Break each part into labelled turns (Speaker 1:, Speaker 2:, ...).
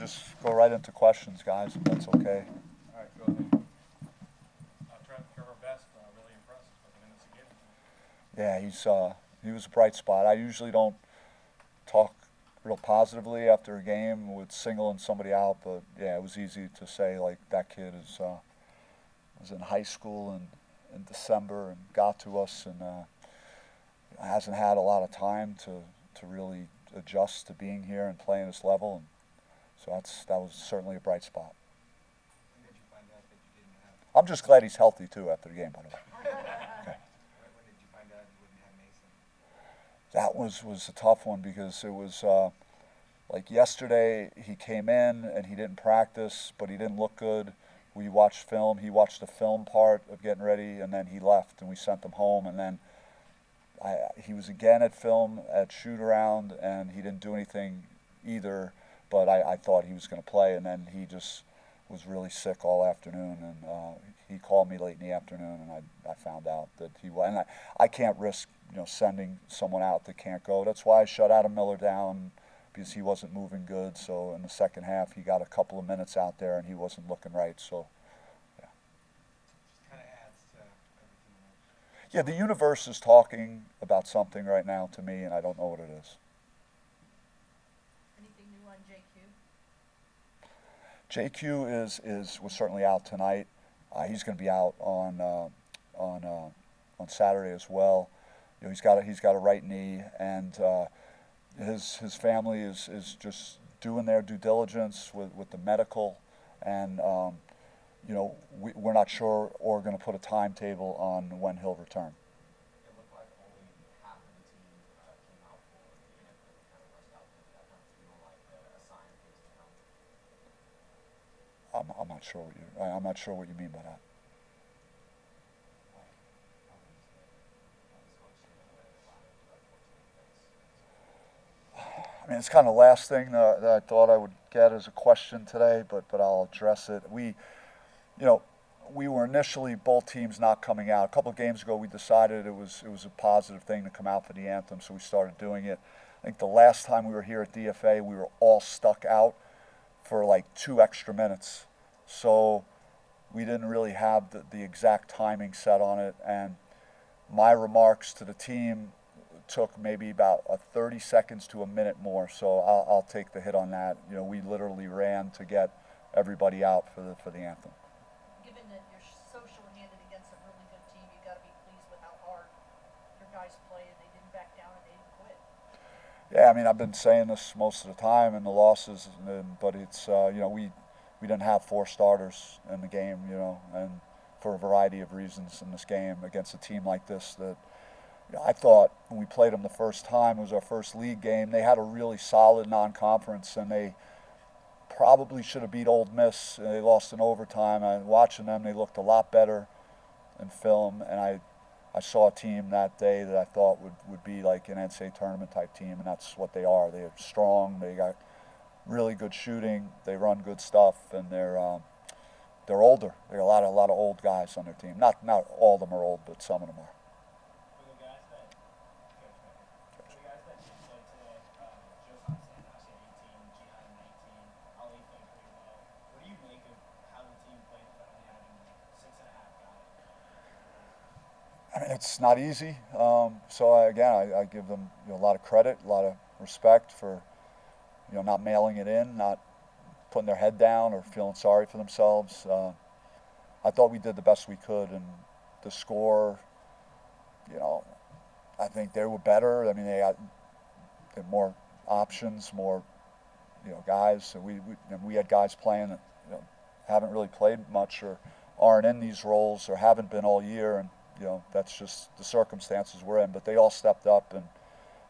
Speaker 1: just go right into questions, guys, if that's okay.
Speaker 2: All right, go ahead. Trevor Best, really impressed with the minutes he gave him.
Speaker 1: Yeah, he was a bright spot. I usually don't talk real positively after a game with singling somebody out, but yeah, it was easy to say like that kid was in high school in December and got to us and hasn't had a lot of time to really adjust to being here and playing this level, and so that was certainly a bright spot.
Speaker 3: When did you find out that you didn't have?
Speaker 1: I'm just glad he's healthy too after the game, by the way. Okay.
Speaker 3: When did you find out you wouldn't have Mason?
Speaker 1: That was a tough one because it was like yesterday he came in and he didn't practice, but he didn't look good. We watched film. He watched the film part of getting ready, and then he left, and we sent him home. And then he was again at film at shoot around, and he didn't do anything either. But I thought he was going to play, and then he just was really sick all afternoon, and he called me late in the afternoon, and I found out that he was. And I can't risk sending someone out that can't go. That's why I shut Adam Miller down, because he wasn't moving good. So in the second half, he got a couple of minutes out there, and he wasn't looking right. So, yeah.
Speaker 3: Just kind of adds to everything else.
Speaker 1: Yeah, the universe is talking about something right now to me, and I don't know what it is.
Speaker 4: Anything new on
Speaker 1: JQ was certainly out tonight. He's going to be out on Saturday as well. He's got a right knee, and his family is just doing their due diligence with the medical, and we're not sure or going to put a timetable on when he'll return.
Speaker 3: It looked like only half of the team came out for the anthem, kind of rushed out. Did that not feel like a sign of things to come?
Speaker 1: I'm not sure what you mean by that. I mean, it's kind of the last thing that I thought I would get as a question today, but I'll address it. We were initially both teams not coming out. A couple of games ago, we decided it was a positive thing to come out for the anthem, so we started doing it. I think the last time we were here at DFA, we were all stuck out for like 2 extra minutes, so we didn't really have the exact timing set on it. And my remarks to the team took maybe about 30 seconds to a minute more, so I'll take the hit on that. We literally ran to get everybody out for the anthem.
Speaker 4: Given that you're so short-handed against a really good team, you got to be pleased with how hard your guys played. They didn't back down and they didn't quit.
Speaker 1: Yeah, I mean, I've been saying this most of the time in the losses, but it's we didn't have 4 starters in the game, and for a variety of reasons in this game against a team like this that. I thought when we played them the first time, it was our first league game, they had a really solid non-conference, and they probably should have beat Ole Miss. They lost in overtime. Watching them, they looked a lot better in film, and I saw a team that day that I thought would be like an NCAA tournament type team, and that's what they are. They're strong. They got really good shooting. They run good stuff, and they're older. There are a lot of old guys on their team. Not all of them are old, but some of them are. I mean, it's not easy. So I give them a lot of credit, a lot of respect for not mailing it in, not putting their head down or feeling sorry for themselves. I thought we did the best we could, and the score, I think they were better. I mean, they had more options, more guys. So we had guys playing that haven't really played much or aren't in these roles or haven't been all year, and that's just the circumstances we're in. But they all stepped up and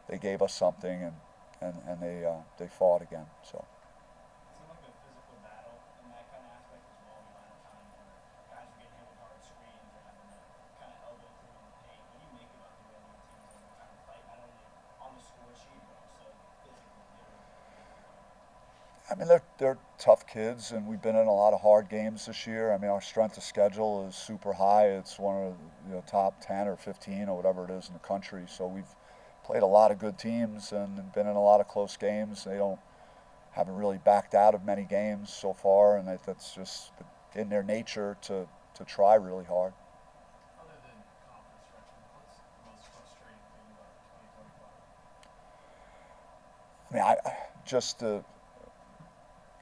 Speaker 1: they gave us something, and they fought again. So.
Speaker 5: It seemed like a physical battle in that kind of aspect as well. A lot of times where guys are getting hit with hard screens or having to kind of elbow through in the paint. What do you make about the way your teams are trying to fight not only on the score sheet but also physically?
Speaker 1: I mean, they're tough kids, and we've been in a lot of hard games this year. I mean, our strength of schedule is super high. It's one of the top 10 or 15 or whatever it is in the country. So we've played a lot of good teams and been in a lot of close games. They don't haven't really backed out of many games so far, and that's just in their nature to try really hard.
Speaker 5: Other than conference record, what's the most frustrating thing about 2025?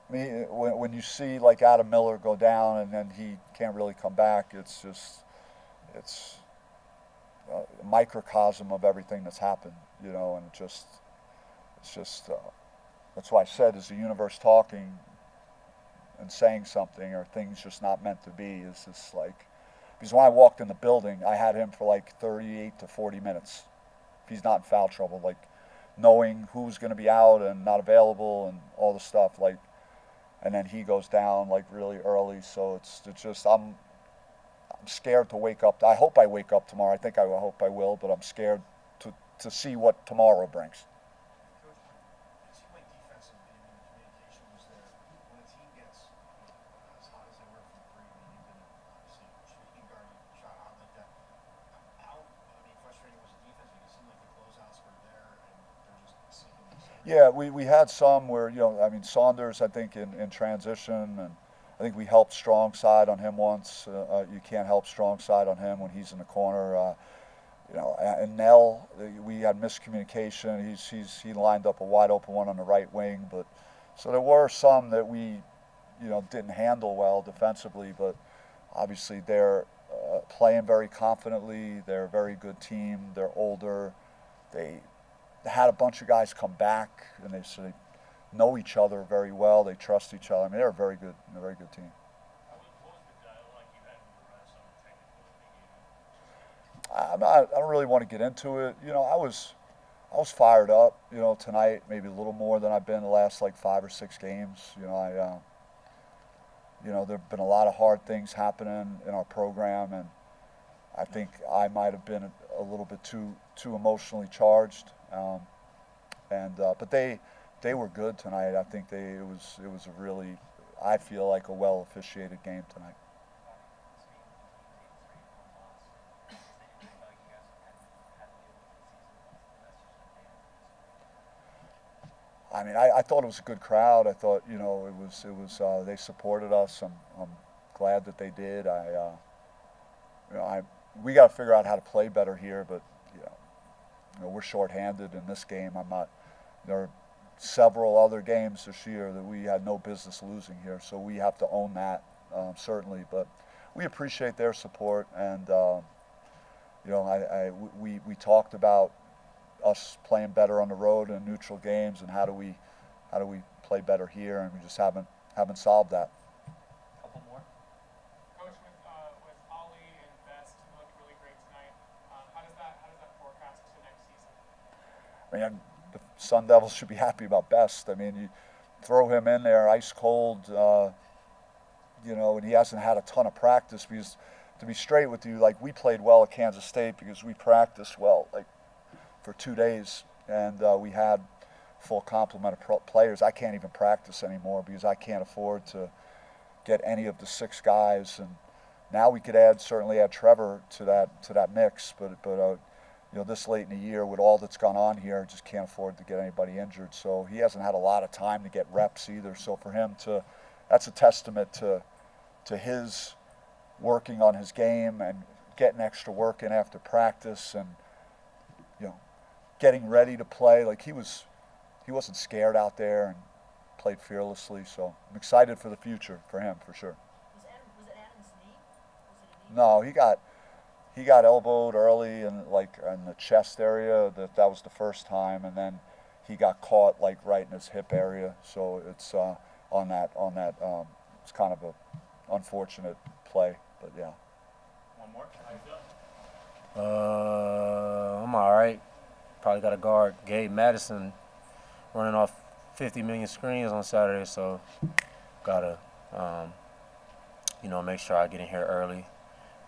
Speaker 1: I mean, when you see like Adam Miller go down and then he can't really come back, it's a microcosm of everything that's happened, you know, and it's just that's why I said, is the universe talking and saying something, or things just not meant to be? Is just like, because when I walked in the building, I had him for like 38 to 40 minutes. If he's not in foul trouble, like knowing who's going to be out and not available and all the stuff, like, and then he goes down like really early. So it's just I'm scared to wake up. I hope I wake up tomorrow. I hope I will, but I'm scared to see what tomorrow brings.
Speaker 6: Coach, it seemed like defensively, I mean, the communication was there. When a team gets as hot as they were from three, I mean, you've been obviously shooting guard, you shot hot like that. How, I mean, frustrating was the defense? Because it seemed like the closeouts were there and they're just sinking themselves.
Speaker 1: Yeah, we had some where, you know, I mean, Saunders, I think in transition, and I think we helped strong side on him once. You can't help strong side on him when he's in the corner. You know, and Nell, we had miscommunication. He lined up a wide open one on the right wing, but so there were some that we, you know, didn't handle well defensively. But obviously they're playing very confidently. They're a very good team. They're older. They had a bunch of guys come back, and they know each other very well. They trust each other. I mean, they're a very good team.
Speaker 2: What was the dialogue you had with the refs on the technical
Speaker 1: I don't really want to get into it. You know, I was fired up, you know, tonight, maybe a little more than I've been the last like 5 or 6 games. You know, you know, there've been a lot of hard things happening in our program, and I think I might have been a little bit too emotionally charged. But they were good tonight. I think it was a really, I feel like, a well officiated game tonight. I mean, I thought it was a good crowd. I thought, you know, it was they supported us. I'm glad that they did. We got to figure out how to play better here, but you know, we're shorthanded in this game. There are several other games this year that we had no business losing here, so we have to own that, certainly. But we appreciate their support, and you know, we talked about us playing better on the road in neutral games, and how do we play better here, and we just haven't solved that.
Speaker 5: Couple more.
Speaker 2: Coach, with Ollie and Best looked really great tonight. How does that forecast to next season?
Speaker 1: I mean, the Sun Devils should be happy about Best. I mean, you throw him in there ice cold, you know, and he hasn't had a ton of practice, because, to be straight with you, like, we played well at Kansas State because we practiced well, like, for 2 days, and we had full complement of players. I can't even practice anymore because I can't afford to get any of the 6 guys, and now we could certainly add Trevor to that mix, but you know, this late in the year with all that's gone on here, just can't afford to get anybody injured. So he hasn't had a lot of time to get reps either. So for him that's a testament to his working on his game and getting extra work in after practice, and, you know, getting ready to play. Like, he wasn't scared out there and played fearlessly. So I'm excited for the future for him, for sure.
Speaker 4: Was it Adam's knee? Was it a knee?
Speaker 1: No, he got elbowed early in the chest area. That was the first time, and then he got caught like right in his hip area. So it's on that it's kind of a unfortunate play, but yeah.
Speaker 5: One more. How you feeling?
Speaker 7: I'm all right. Probably got to guard Gabe Madison running off 50 million screens on Saturday, so gotta you know, make sure I get in here early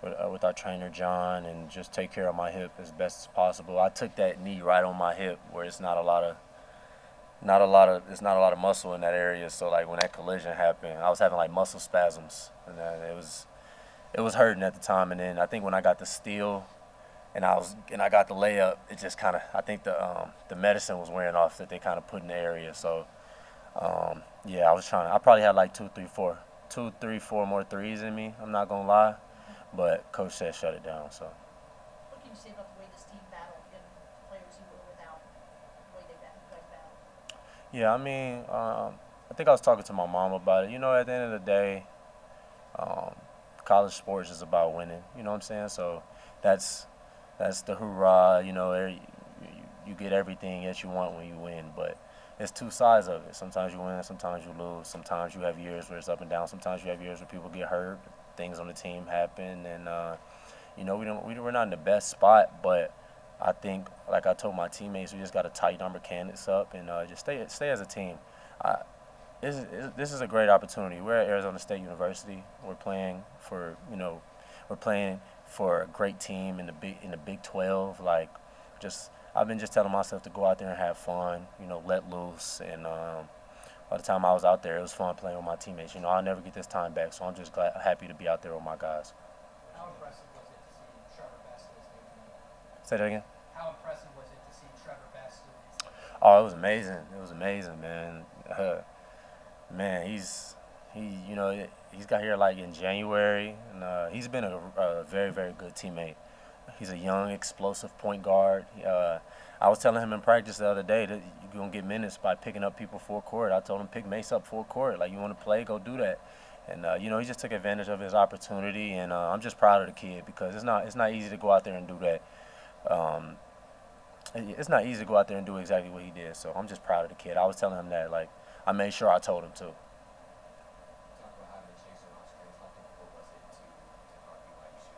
Speaker 7: with our trainer John, and just take care of my hip as best as possible. I took that knee right on my hip where it's not a lot of muscle in that area. So like when that collision happened, I was having like muscle spasms, and it was hurting at the time. And then I think when I got the steal and I got the layup, it just kind of, I think the medicine was wearing off that they kind of put in the area. So Yeah, I was trying. I probably had like 2, 3, 4 more threes in me. I'm not gonna lie, but coach said shut it down. So
Speaker 4: What can you say about the way this team battled, given the players who were without, the way you guys battled?
Speaker 7: yeah, I mean, I think I was talking to my mom about it. You know, at the end of the day, um, college sports is about winning. You know what I'm saying? So that's that's the hoorah. You know, you get everything that you want when you win, but it's two sides of it. Sometimes you win, sometimes you lose. Sometimes you have years where it's up and down. Sometimes you have years where people get hurt, things on the team happen, and you know we're not in the best spot. But I think, like I told my teammates, we just got to tighten our mechanics up and just stay as a team. I, this is a great opportunity. We're at Arizona State University. We're playing for a great team in the Big 12. Like, just I've been just telling myself to go out there and have fun. You know, let loose. And by the time I was out there, it was fun playing with my teammates. You know, I'll never get this time back, so I'm just happy to be out there with my guys.
Speaker 8: How impressive was it to see Trevor Best as the
Speaker 7: Say that again.
Speaker 8: How impressive was it to see Trevor Best as the
Speaker 7: Oh, it was amazing. It was amazing, man. Man, he's got here like in January, and he's been a very, very good teammate. He's a young, explosive point guard. I was telling him in practice the other day that you're gonna get minutes by picking up people full court. I told him pick Mace up full court. Like, you want to play, go do that. And you know, he just took advantage of his opportunity, and I'm just proud of the kid because it's not easy to go out there and do that. Um, it's not easy to go out there and do exactly what he did. So I'm just proud of the kid. I was telling him that, like, I made sure I told him to.
Speaker 3: Talk about having a chaser on screens. How difficult was it to guard people like you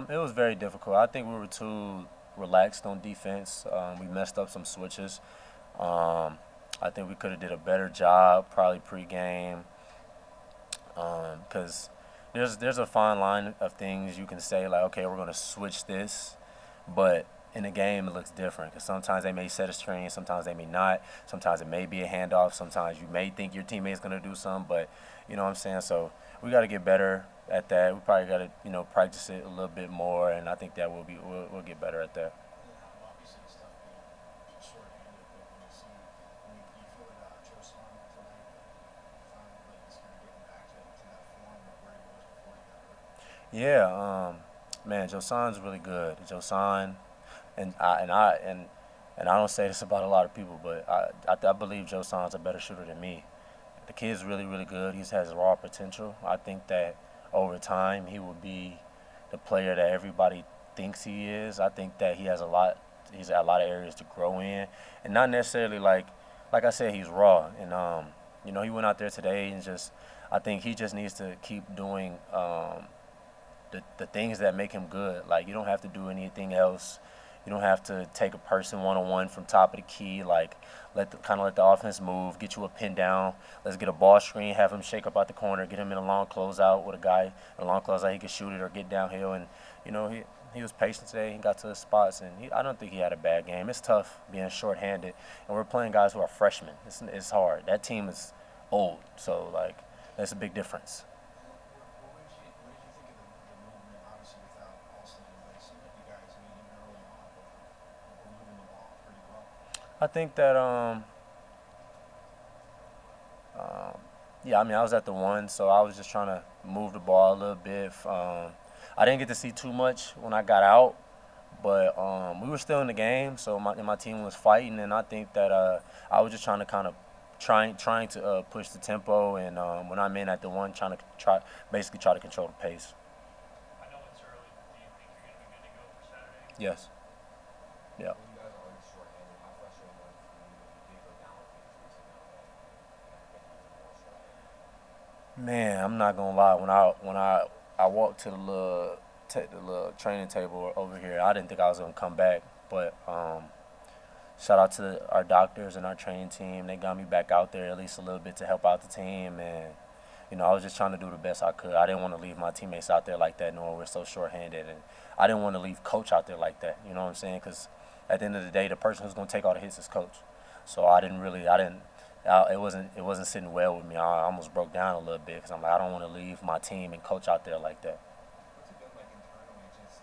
Speaker 3: shooting?
Speaker 7: It was very difficult. I think we were too relaxed on defense. We messed up some switches. Um, I think we could have did a better job probably pregame because there's a fine line of things you can say, like, okay, we're going to switch this, but in a game it looks different because sometimes they may set a screen, sometimes they may not, sometimes it may be a handoff, sometimes you may think your teammate's going to do something, but you know what I'm saying. So we got to get better at that. We probably got to practice it a little bit more, and I think that we'll get better at that.
Speaker 6: Obviously, it's tough being just shorthanded, but when you see, you feel that Joe Son tonight, finally, like, he's kind of getting back to that form of where he was before he got hurt.
Speaker 7: Yeah, man, Josan's really good. Josan, and I don't say this about a lot of people, but I believe Josan's a better shooter than me. The kid's really, really good. He has raw potential. I think that over time he will be the player that everybody thinks he is. I think that he has a lot. He's got a lot of areas to grow in, and not necessarily like I said, he's raw. And he went out there today and just. I think he just needs to keep doing the things that make him good. Like, you don't have to do anything else. You don't have to take a person one-on-one from top of the key. Like, let the offense move, get you a pin down. Let's get a ball screen, have him shake up out the corner, get him in a long closeout with a guy in a long closeout. He can shoot it or get downhill. And he was patient today. He got to his spots, and I don't think he had a bad game. It's tough being short-handed, and we're playing guys who are freshmen. It's hard. That team is old, so like that's a big difference.
Speaker 6: What did you think of the movement, obviously, without Alston, but it seemed like you guys, even early on, were moving the ball pretty well.
Speaker 7: I think that yeah, I mean, I was at the one, so I was just trying to move the ball a little bit. I didn't get to see too much when I got out, but we were still in the game, so my team was fighting, and I think that I was just trying to kind of trying to push the tempo, and when I'm in at the one, basically try to control the pace.
Speaker 2: I know it's early, but do you think you're going to be good to go for Saturday?
Speaker 7: Yes. Yeah.
Speaker 3: When you guys are already shorthanded, how frustrating was it for you when you did go down with injuries to know that you got to get even more shorthanded?
Speaker 7: Man, I'm not gonna lie. When I walked to the little training table over here, I didn't think I was gonna come back. But shout out to our doctors and our training team. They got me back out there at least a little bit to help out the team. And I was just trying to do the best I could. I didn't want to leave my teammates out there like that, knowing we're so shorthanded, and I didn't want to leave coach out there like that. You know what I'm saying? Because at the end of the day, the person who's gonna take all the hits is coach. So it wasn't sitting well with me. I almost broke down a little bit because I'm like, I don't want to leave my team and coach out there like that.
Speaker 3: What's it been like internally, just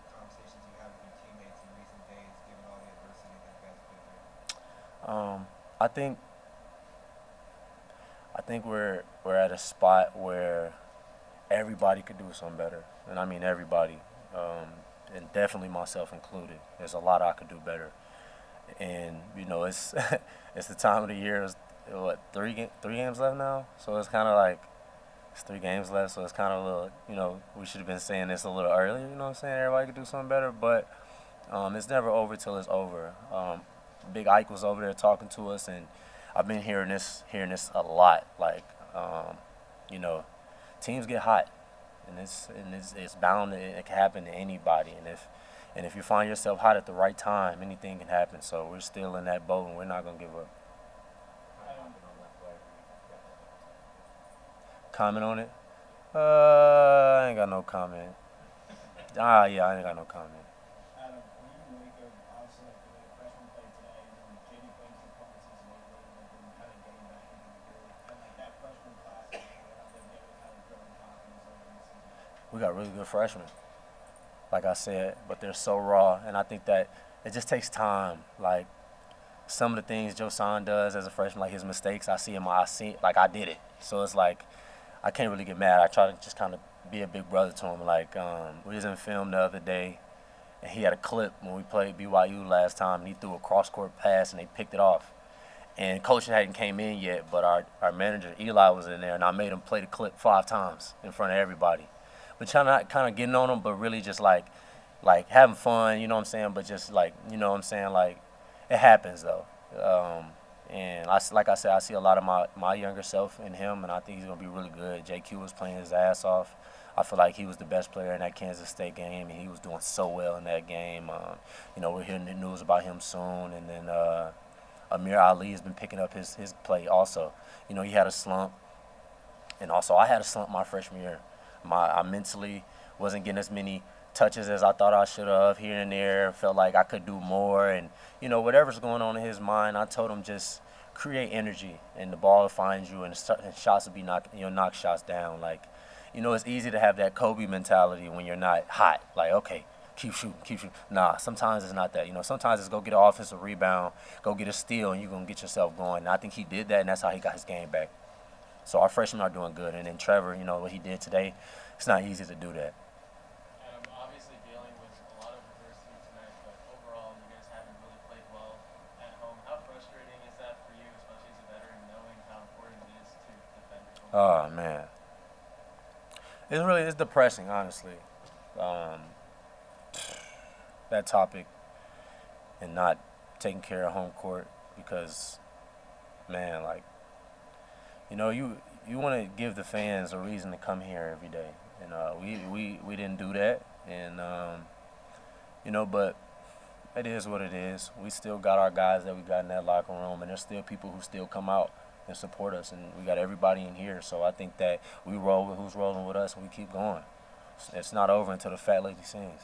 Speaker 3: conversations you have with your teammates in recent days, given all the adversity that you guys have been through?
Speaker 7: I think I think we're at a spot where everybody could do something better, and I mean everybody, and definitely myself included. There's a lot I could do better, and it's it's the time of the year. It's, what, three games left now, so it's kind of like it's 3 games left, so it's kind of a little, we should have been saying this a little earlier. You know what I'm saying? Everybody could do something better, but it's never over till it's over. Big Ike was over there talking to us, and I've been hearing this a lot. Like, you know, teams get hot, and it's bound to it can happen to anybody. And if you find yourself hot at the right time, anything can happen. So we're still in that boat, and we're not gonna give up. Comment on it? I ain't got no comment. Yeah, I ain't got no comment.
Speaker 5: Adam, when you make of obviously like the freshman play today, and then JD playing some couple seasons later, and then kind of getting back into the groove, and like that freshman class, how they've been able to kind of grow in confidence over the season.
Speaker 7: We got really good freshmen, like I said, but they're so raw, and I think that it just takes time. Like some of the things Josan does as a freshman, like his mistakes, I see like I did it, so it's like I can't really get mad. I try to just kind of be a big brother to him. Like we was in film the other day, and he had a clip when we played BYU last time, and he threw a cross-court pass, and they picked it off. And coaching hadn't came in yet, but our manager, Eli, was in there, and I made him play the clip 5 times in front of everybody. But trying to kind of getting on him, but really just like having fun, you know what I'm saying? But just like, you know what I'm saying? Like, it happens, though. And like I said, I see a lot of my younger self in him, and I think he's going to be really good. JQ was playing his ass off. I feel like he was the best player in that Kansas State game, and he was doing so well in that game. We're hearing the news about him soon. And then Amir Ali has been picking up his play also. He had a slump, and also I had a slump my freshman year. I mentally wasn't getting as many touches as I thought I should have here and there. Felt like I could do more, and whatever's going on in his mind, I told him just create energy, and the ball will find you, and shots will be knock shots down. Like, it's easy to have that Kobe mentality when you're not hot. Like, okay, keep shooting. Nah, sometimes it's not that. Sometimes it's go get an offensive rebound, go get a steal, and you're gonna get yourself going. And I think he did that, and that's how he got his game back. So our freshmen are doing good, and then Trevor, what he did today, it's not easy to do that.
Speaker 2: Obviously dealing with a lot of adversity tonight, but overall, you guys haven't really played well at home. How frustrating is that for you, especially as a veteran, knowing how important it is to defend your home?
Speaker 7: Oh man, it's depressing, honestly. That topic and not taking care of home court, because, man, like, you want to give the fans a reason to come here every day, and we didn't do that, and but it is what it is. We still got our guys that we got in that locker room, and there's still people who still come out and support us, and we got everybody in here. So I think that we roll with who's rolling with us, and we keep going. It's not over until the fat lady sings.